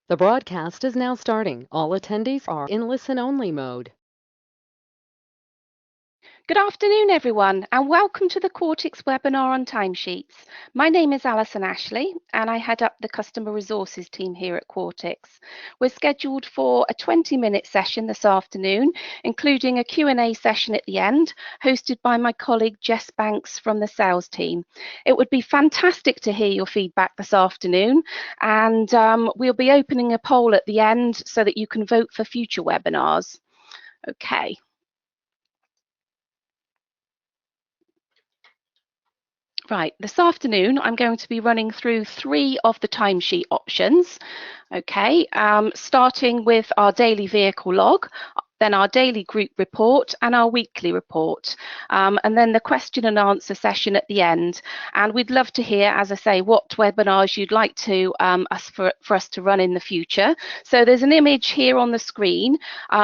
The broadcast is now starting. All attendees are in listen-only mode. Good afternoon, everyone, and welcome to the Quartix webinar on timesheets. My name is Alison Ashley, and I head up the Customer Resources team here at Quartix. We're scheduled for a 20-minute session this afternoon, including a Q&A session at the end, hosted by my colleague Jess Banks from the sales team. It would be fantastic to hear your feedback this afternoon, and we'll be opening a poll at the end so that you can vote for future webinars. Okay. Right, this afternoon I'm going to be running through 3 of the timesheet options. Okay, starting with our daily vehicle log, then our daily group report and our weekly report, and then the question and answer session at the end. And we'd love to hear, as I say, what webinars you'd like to for us to run in the future. So there's an image here on the screen,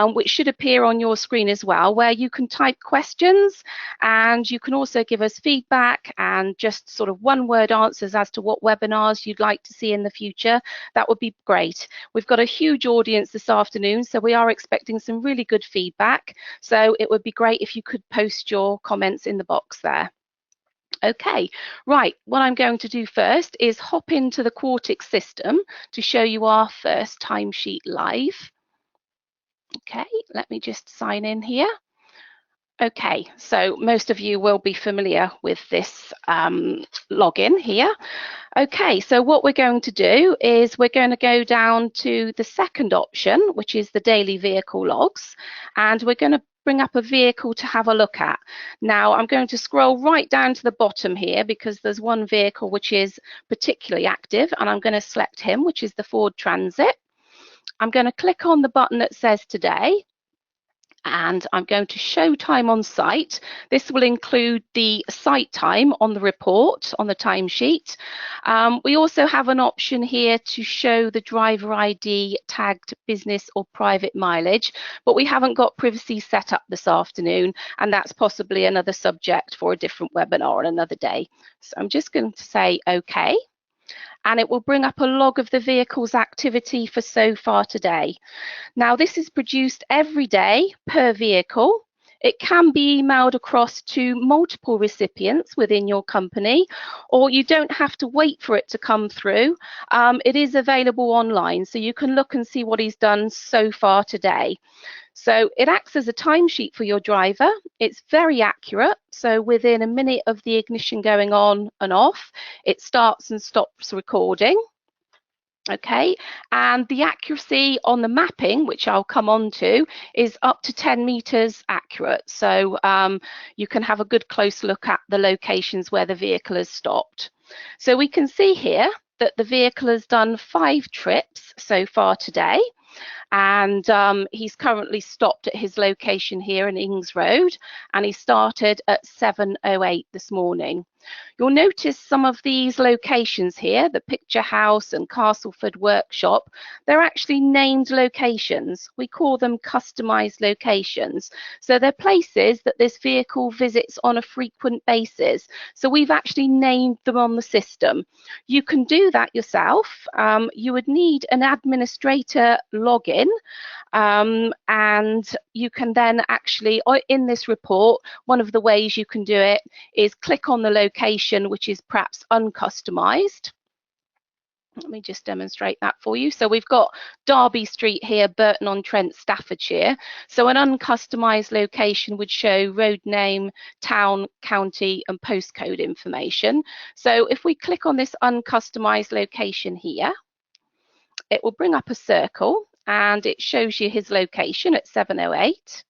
which should appear on your screen as well, where you can type questions, and you can also give us feedback and just sort of one-word answers as to what webinars you'd like to see in the future. That would be great. We've got a huge audience this afternoon, so we are expecting some really good feedback. So it would be great if you could post your comments in the box there. Okay, right, what I'm going to do first is hop into the Quartix system to show you our first timesheet live. Okay, let me just sign in here. Okay, so most of you will be familiar with this login here. Okay, so what we're going to do is we're going to go down to the second option, which is the daily vehicle logs, and we're going to bring up a vehicle to have a look at. Now, I'm going to scroll right down to the bottom here because there's one vehicle which is particularly active, and I'm going to select him, which is the Ford Transit. I'm going to click on the button that says today, and I'm going to show time on site. This will include the site time on the report, on the timesheet. We also have an option here to show the driver ID tagged business or private mileage, but we haven't got privacy set up this afternoon, and that's possibly another subject for a different webinar on another day. So I'm just going to say OK. And it will bring up a log of the vehicle's activity for so far today. Now, this is produced every day per vehicle. It can be emailed across to multiple recipients within your company, or you don't have to wait for it to come through. It is available online, so you can look and see what he's done so far today. So it acts as a timesheet for your driver. It's very accurate. So within a minute of the ignition going on and off, it starts and stops recording. Okay, and the accuracy on the mapping, which I'll come on to, is up to 10 meters accurate. So you can have a good close look at the locations where the vehicle has stopped. So we can see here that the vehicle has done 5 trips so far today. And he's currently stopped at his location here in Ings Road, and he started at 7:08 this morning. You'll notice some of these locations here, the Picture House and Castleford Workshop, they're actually named locations. We call them customized locations. So they're places that this vehicle visits on a frequent basis. So we've actually named them on the system. You can do that yourself. You would need an administrator login, and you can then actually, in this report, one of the ways you can do it is click on the location which is perhaps uncustomized. Let me just demonstrate that for you. So we've got Derby Street here, Burton-on-Trent, Staffordshire. So an uncustomized location would show road name, town, county, and postcode information. So if we click on this uncustomized location here, it will bring up a circle and it shows you his location at 7:08.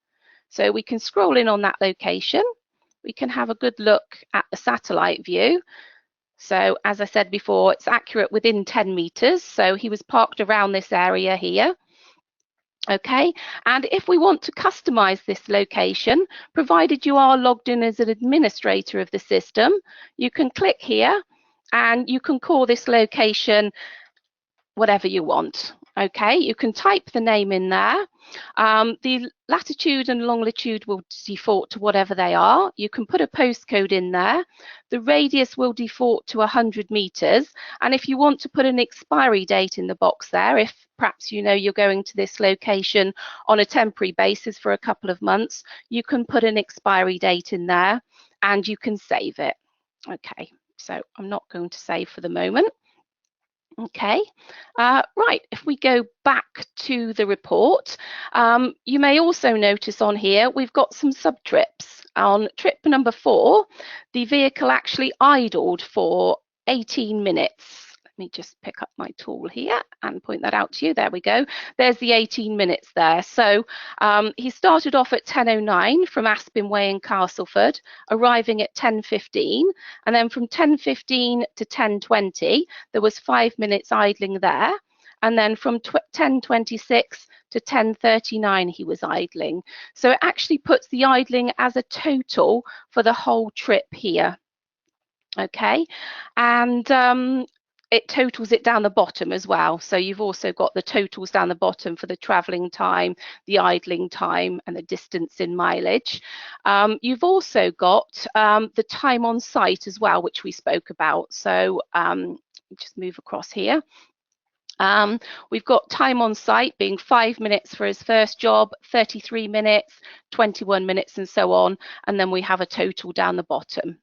So we can scroll in on that location. We can have a good look at the satellite view. So as I said before, it's accurate within 10 meters. So he was parked around this area here. Okay, and if we want to customize this location, provided you are logged in as an administrator of the system, you can click here and you can call this location whatever you want. Okay, you can type the name in there, The latitude and longitude will default to whatever they are. You can put a postcode in there. The radius will default to 100 meters. And if you want to put an expiry date in the box there, if perhaps you know you're going to this location on a temporary basis for a couple of months, you can put an expiry date in there and you can save it. Okay, so I'm not going to save for the moment. Okay, right, if we go back to the report, you may also notice on here we've got some sub-trips. On trip number 4, the vehicle actually idled for 18 minutes. Let me just pick up my tool here and point that out to you. There we go. There's the 18 minutes there. So he started off at 10:09 from Aspen Way in Castleford, arriving at 10:15, and then from 10:15 to 10:20 there was 5 minutes idling there, and then from 10:26 to 10:39 he was idling. So it actually puts the idling as a total for the whole trip here. Okay, and it totals it down the bottom as well. So you've also got the totals down the bottom for the travelling time, the idling time, and the distance in mileage. You've also got the time on site as well, which we spoke about. So just move across here. We've got time on site being 5 minutes for his first job, 33 minutes, 21 minutes, and so on. And then we have a total down the bottom.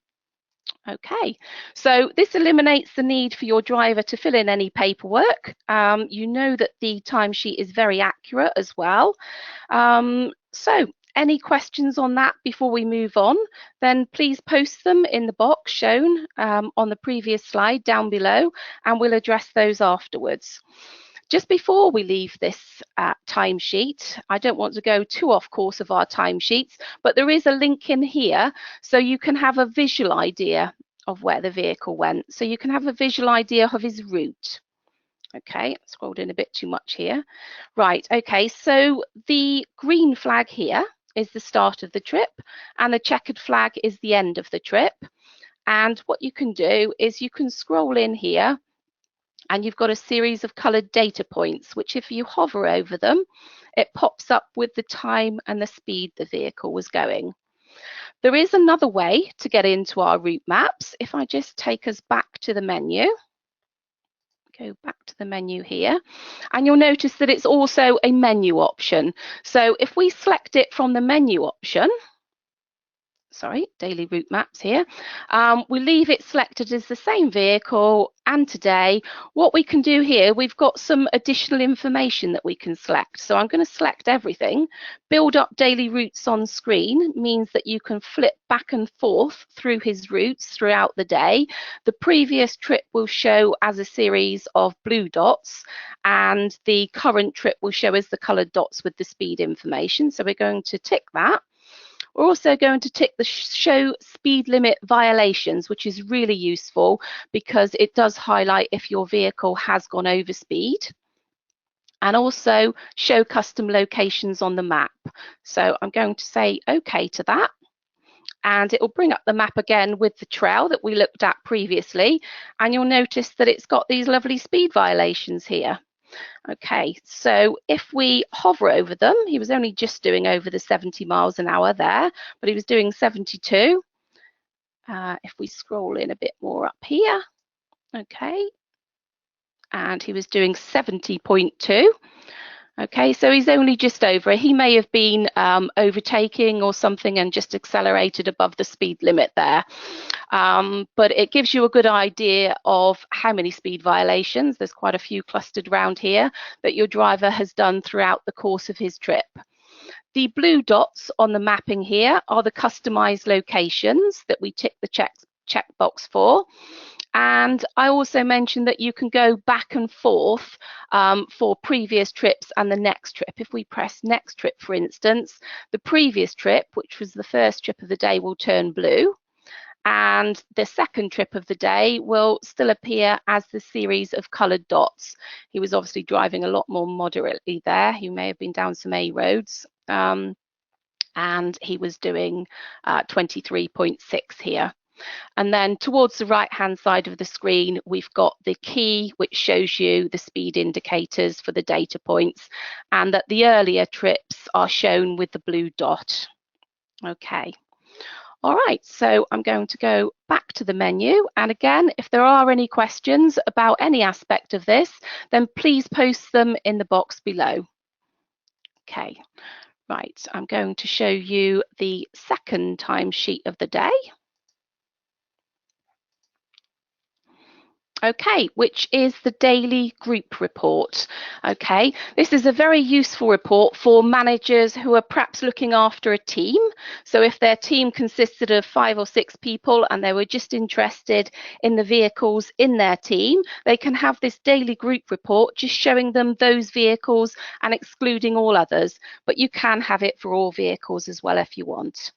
Okay, so this eliminates the need for your driver to fill in any paperwork. You know that the timesheet is very accurate as well. So any questions on that before we move on, then please post them in the box shown on the previous slide down below, and we'll address those afterwards. Just before we leave this timesheet, I don't want to go too off course of our timesheets, but there is a link in here so you can have a visual idea of where the vehicle went. So you can have a visual idea of his route. Okay, I scrolled in a bit too much here. Right, okay, so the green flag here is the start of the trip, and the checkered flag is the end of the trip. And what you can do is you can scroll in here, and you've got a series of coloured data points, which if you hover over them, it pops up with the time and the speed the vehicle was going. There is another way to get into our route maps. If I just take us back to the menu, go back to the menu here, and you'll notice that it's also a menu option. So if we select it from the menu option, sorry, daily route maps here, we leave it selected as the same vehicle and today. What we can do here, we've got some additional information that we can select. So I'm going to select everything. Build up daily routes on screen means that you can flip back and forth through his routes throughout the day. The previous trip will show as a series of blue dots, and the current trip will show as the coloured dots with the speed information. So we're going to tick that. We're also going to tick the show speed limit violations, which is really useful because it does highlight if your vehicle has gone over speed, and also show custom locations on the map. So I'm going to say OK to that, and it will bring up the map again with the trail that we looked at previously, and you'll notice that it's got these lovely speed violations here. Okay, so if we hover over them, he was only just doing over the 70 miles an hour there, but he was doing 72. If we scroll in a bit more up here, okay, and he was doing 70.2. Okay, so he's only just over. He may have been overtaking or something and just accelerated above the speed limit there. But it gives you a good idea of how many speed violations, there's quite a few clustered around here, that your driver has done throughout the course of his trip. The blue dots on the mapping here are the customized locations that we tick the checkbox for. And I also mentioned that you can go back and forth for previous trips and the next trip. If we press next trip, for instance, the previous trip, which was the first trip of the day, will turn blue. And the second trip of the day will still appear as the series of coloured dots. He was obviously driving a lot more moderately there. He may have been down some A roads. And he was doing 23.6 here. And then towards the right-hand side of the screen, we've got the key, which shows you the speed indicators for the data points, and that the earlier trips are shown with the blue dot. Okay. All right, so I'm going to go back to the menu. And again, if there are any questions about any aspect of this, then please post them in the box below. Okay, right, I'm going to show you the second timesheet of the day. Okay, which is the daily group report. Okay, this is a very useful report for managers who are perhaps looking after a team. So if their team consisted of 5 or 6 people and they were just interested in the vehicles in their team, they can have this daily group report just showing them those vehicles and excluding all others. But you can have it for all vehicles as well if you want.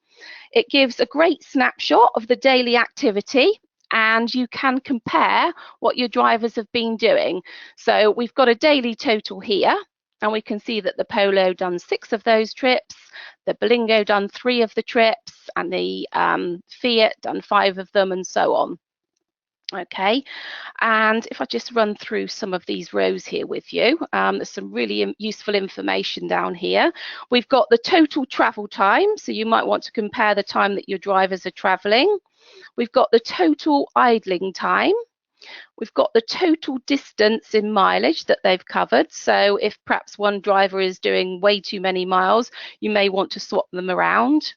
It gives a great snapshot of the daily activity, and you can compare what your drivers have been doing. So we've got a daily total here, and we can see that the Polo done 6 of those trips, the Berlingo done 3 of the trips, and the Fiat done 5 of them, and so on. Okay, and if I just run through some of these rows here with you, there's some really useful information down here. We've got the total travel time, so you might want to compare the time that your drivers are traveling. We've got the total idling time. We've got the total distance in mileage that they've covered. So if perhaps one driver is doing way too many miles, you may want to swap them around.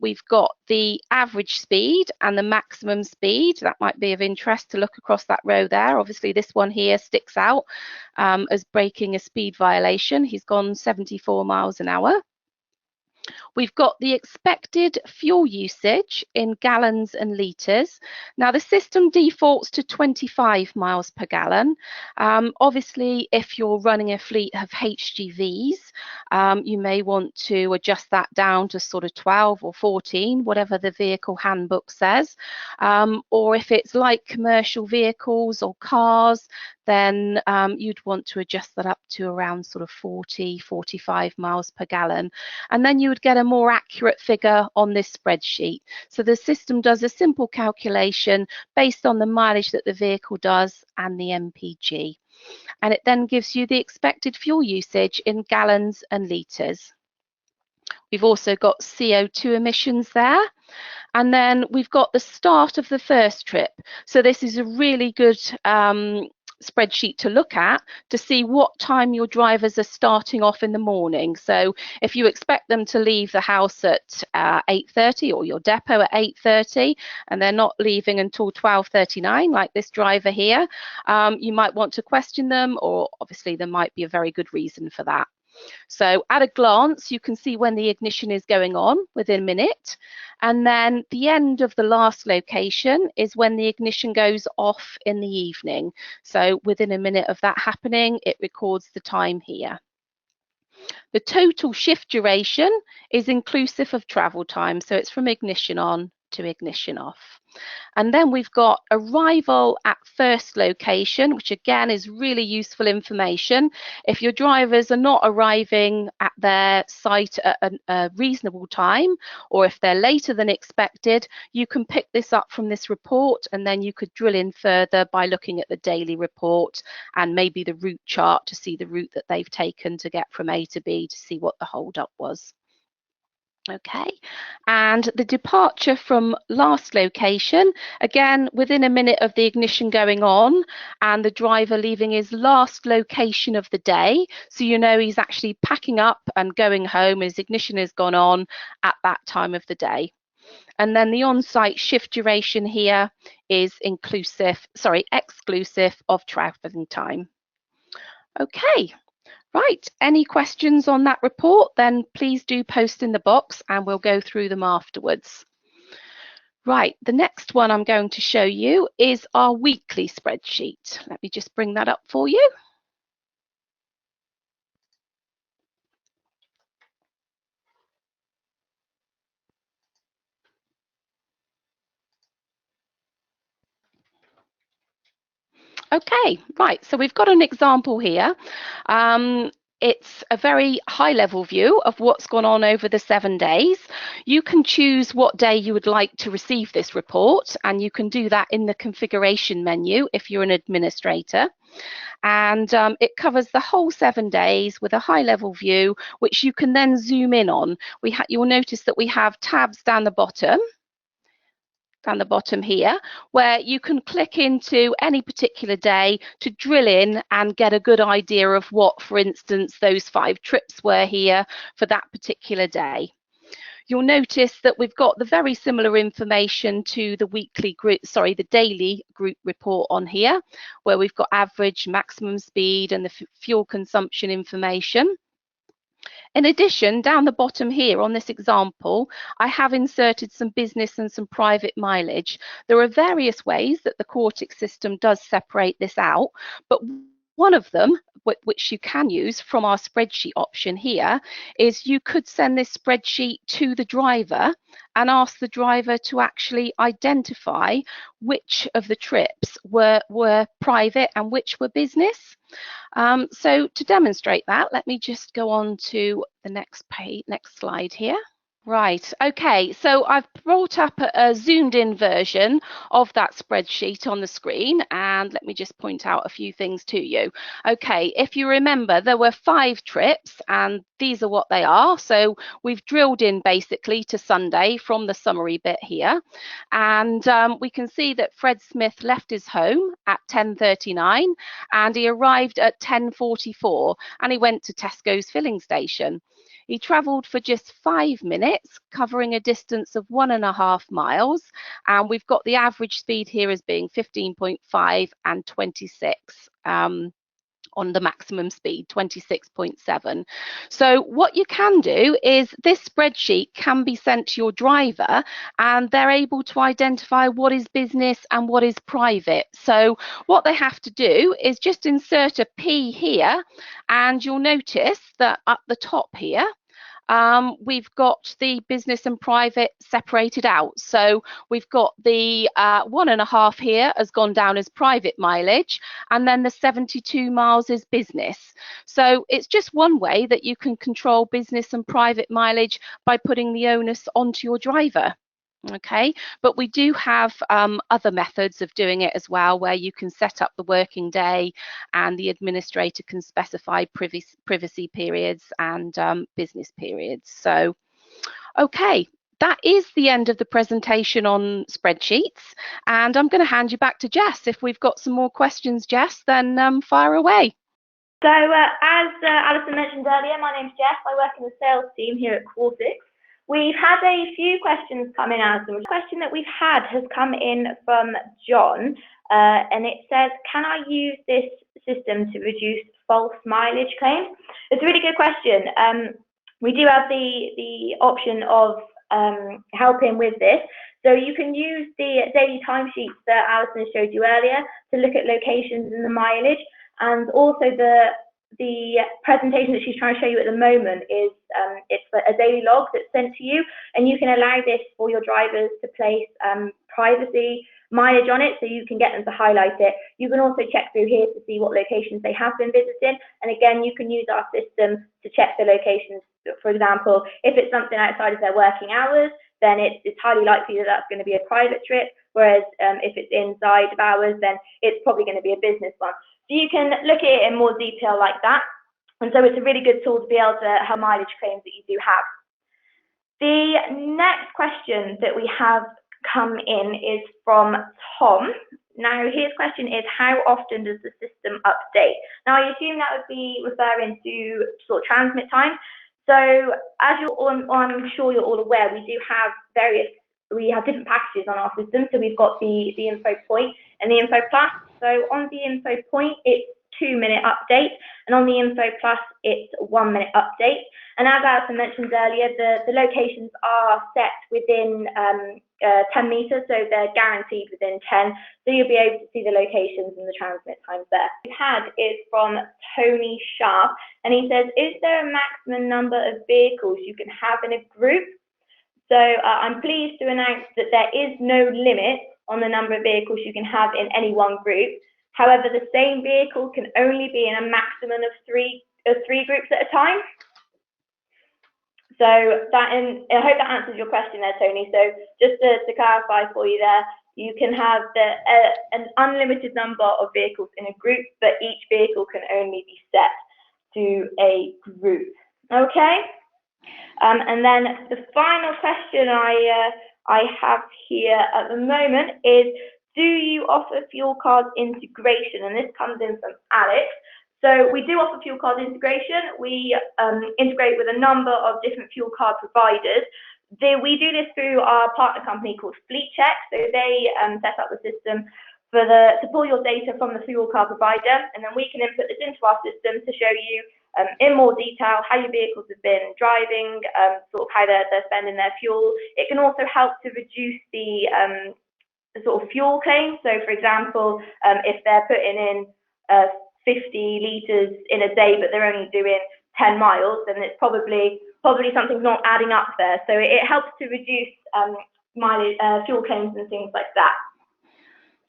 We've got the average speed and the maximum speed. That might be of interest to look across that row there. Obviously, this one here sticks out as breaking a speed violation. He's gone 74 miles an hour. We've got the expected fuel usage in gallons and litres. Now the system defaults to 25 miles per gallon. Obviously, if you're running a fleet of HGVs, you may want to adjust that down to sort of 12 or 14, whatever the vehicle handbook says. Or if it's like commercial vehicles or cars, then you'd want to adjust that up to around sort of 40, 45 miles per gallon. And then you would get a more accurate figure on this spreadsheet. So the system does a simple calculation based on the mileage that the vehicle does and the MPG. And it then gives you the expected fuel usage in gallons and litres. We've also got CO2 emissions there. And then we've got the start of the first trip. So this is a really good spreadsheet to look at to see what time your drivers are starting off in the morning. So if you expect them to leave the house at 8:30 or your depot at 8:30 and they're not leaving until 12:39 like this driver here, you might want to question them, or obviously there might be a very good reason for that. So at a glance, you can see when the ignition is going on within a minute. And then the end of the last location is when the ignition goes off in the evening. So within a minute of that happening, it records the time here. The total shift duration is inclusive of travel time. So it's from ignition on to ignition off. And then we've got arrival at first location, which again is really useful information. If your drivers are not arriving at their site at a reasonable time, or if they're later than expected, you can pick this up from this report, and then you could drill in further by looking at the daily report and maybe the route chart to see the route that they've taken to get from A to B to see what the hold-up was. Okay, and the departure from last location, again, within a minute of the ignition going on and the driver leaving his last location of the day. So you know he's actually packing up and going home, his ignition has gone on at that time of the day. And then the on-site shift duration here is exclusive of traveling time. Okay. Right, any questions on that report, then please do post in the box and we'll go through them afterwards. Right, the next one I'm going to show you is our weekly spreadsheet. Let me just bring that up for you. Okay, right, so we've got an example here. it's a very high level view of what's gone on over the 7 days. You can choose what day you would like to receive this report, and you can do that in the configuration menu if you're an administrator. And it covers the whole 7 days with a high level view, which you can then zoom in on. You'll notice that we have tabs down the bottom here, where you can click into any particular day to drill in and get a good idea of what, for instance, those 5 trips were here for that particular day. You'll notice that we've got the very similar information to the daily group report on here, where we've got average, maximum speed, and the fuel consumption information. In addition, down the bottom here on this example, I have inserted some business and some private mileage. There are various ways that the Quartix system does separate this out, but one of them, which you can use from our spreadsheet option here, is you could send this spreadsheet to the driver and ask the driver to actually identify which of the trips were private and which were business. So to demonstrate that, let me just go on to the next slide here. Right, okay, so I've brought up a zoomed in version of that spreadsheet on the screen, and let me just point out a few things to you. Okay, if you remember, there were 5 trips, and these are what they are. So we've drilled in basically to Sunday from the summary bit here, and we can see that Fred Smith left his home at 10:39, and he arrived at 10:44, and he went to Tesco's filling station. He travelled for just 5 minutes, covering a distance of 1.5 miles, and we've got the average speed here as being 15.5 and 26 on the maximum speed, 26.7. So what you can do is this spreadsheet can be sent to your driver, and they're able to identify what is business and what is private. So what they have to do is just insert a P here, and you'll notice that at the top here, we've got the business and private separated out. So we've got the 1.5 here has gone down as private mileage, and then the 72 miles is business. So it's just one way that you can control business and private mileage by putting the onus onto your driver. Okay, but we do have other methods of doing it as well, where you can set up the working day and the administrator can specify privacy periods and business periods. So, okay, that is the end of the presentation on spreadsheets, and I'm going to hand you back to Jess. If we've got some more questions, Jess, then fire away. So as Alison mentioned earlier, my name's Jess. I work in the sales team here at Quartix. We've had a few questions come in, Alison. The question that we've had has come in from John, and it says, can I use this system to reduce false mileage claims? It's a really good question. We do have the option of helping with this. So you can use the daily timesheets that Alison showed you earlier to look at locations and the mileage, and also the presentation that she's trying to show you at the moment is it's a daily log that's sent to you, and you can allow this for your drivers to place privacy mileage on it, so you can get them to highlight it. You can also check through here to see what locations they have been visiting, and again, you can use our system to check the locations. For example, if it's something outside of their working hours, then it's highly likely that that's going to be a private trip, whereas if it's inside of hours, then it's probably going to be a business one. So you can look at it in more detail like that, and so it's a really good tool to be able to have mileage claims that you do have. The next question that we have come in is from Tom. Now his question is, how often does the system update? Now I assume that would be referring to sort of transmit time. So as I'm sure you're all aware, we have different packages on our system. So we've got the info point and the info plus. So on the info point, it's 2-minute update, and on the info plus, it's 1-minute update. And as Alison mentioned earlier, the locations are set within 10 meters, so they're guaranteed within 10. So you'll be able to see the locations and the transmit times there. We've had is from Tony Sharp, and he says, is there a maximum number of vehicles you can have in a group? So I'm pleased to announce that there is no limit on the number of vehicles you can have in any one group. However, the same vehicle can only be in a maximum of 3 3 groups at a time. So I hope that answers your question there, Tony. So just to clarify for you there, you can have an unlimited number of vehicles in a group, but each vehicle can only be set to a group. Okay? And then the final question I have here at the moment is, do you offer fuel card integration? And this comes in from Alex. So we do offer fuel card integration. We integrate with a number of different fuel card providers. We do this through our partner company called FleetCheck. So they set up the system to pull your data from the fuel card provider, and then we can input this into our system to show you in more detail how your vehicles have been driving, sort of how they're spending their fuel. It can also help to reduce the sort of fuel claims. So for example, if they're putting in 50 litres in a day, but they're only doing 10 miles, then it's probably something's not adding up there. So it helps to reduce mileage, fuel claims and things like that.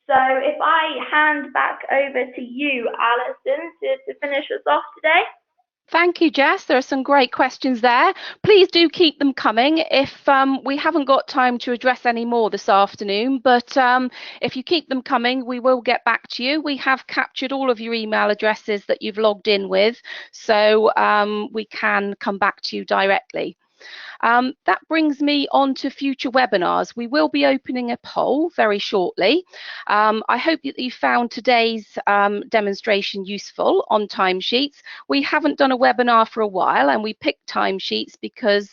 So if I hand back over to you, Alison, to finish us off today. Thank you, Jess. There are some great questions there. Please do keep them coming. If we haven't got time to address any more this afternoon, but if you keep them coming, we will get back to you. We have captured all of your email addresses that you've logged in with, so we can come back to you directly. That brings me on to future webinars. We will be opening a poll very shortly. I hope that you found today's demonstration useful on timesheets. We haven't done a webinar for a while, and we picked timesheets because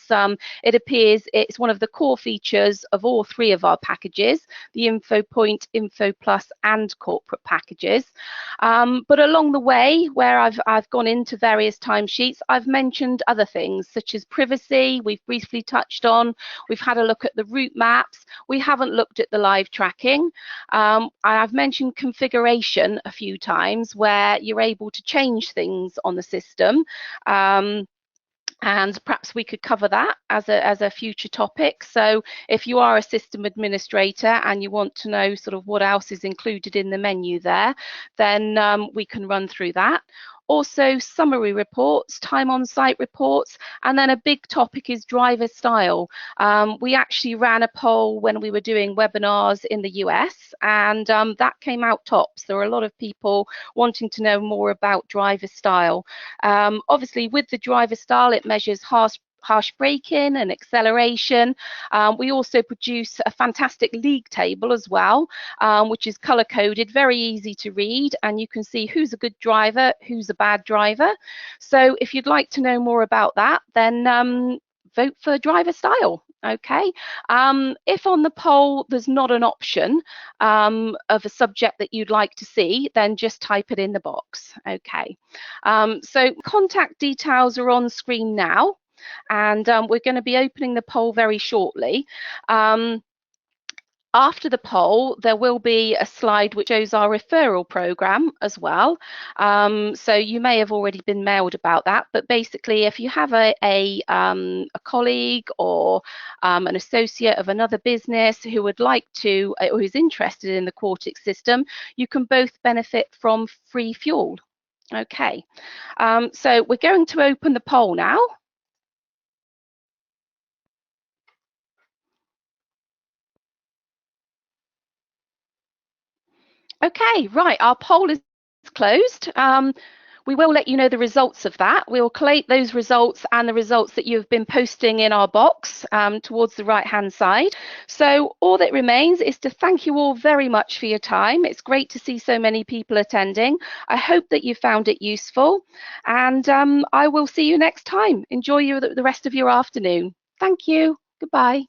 it appears it's one of the core features of all 3 of our packages, the InfoPoint, InfoPlus and corporate packages. But along the way, where I've gone into various timesheets, I've mentioned other things such as privacy. We've briefly touched on. We've had a look at the route maps. We haven't looked at the live tracking. I've mentioned configuration a few times, where you're able to change things on the system. And perhaps we could cover that as a future topic. So if you are a system administrator and you want to know sort of what else is included in the menu there, then we can run through that. Also summary reports, time on site reports, and then a big topic is driver style. We actually ran a poll when we were doing webinars in the US, and that came out tops. There were a lot of people wanting to know more about driver style. Obviously with the driver style, it measures harsh braking and acceleration. We also produce a fantastic league table as well, which is color coded, very easy to read, and you can see who's a good driver, who's a bad driver. So if you'd like to know more about that, then vote for driver style. Okay, if on the poll there's not an option of a subject that you'd like to see, then just type it in the box. Okay, so contact details are on screen now, and we're going to be opening the poll very shortly. After the poll, there will be a slide which shows our referral program as well. So you may have already been mailed about that, but basically if you have a colleague or an associate of another business who would like to, or who's interested in the Quartix system, you can both benefit from free fuel. Okay, so we're going to open the poll now. Okay, right, our poll is closed. We will let you know the results of that. We will collate those results and the results that you've been posting in our box towards the right-hand side. So all that remains is to thank you all very much for your time. It's great to see so many people attending. I hope that you found it useful, and I will see you next time. Enjoy the rest of your afternoon. Thank you. Goodbye.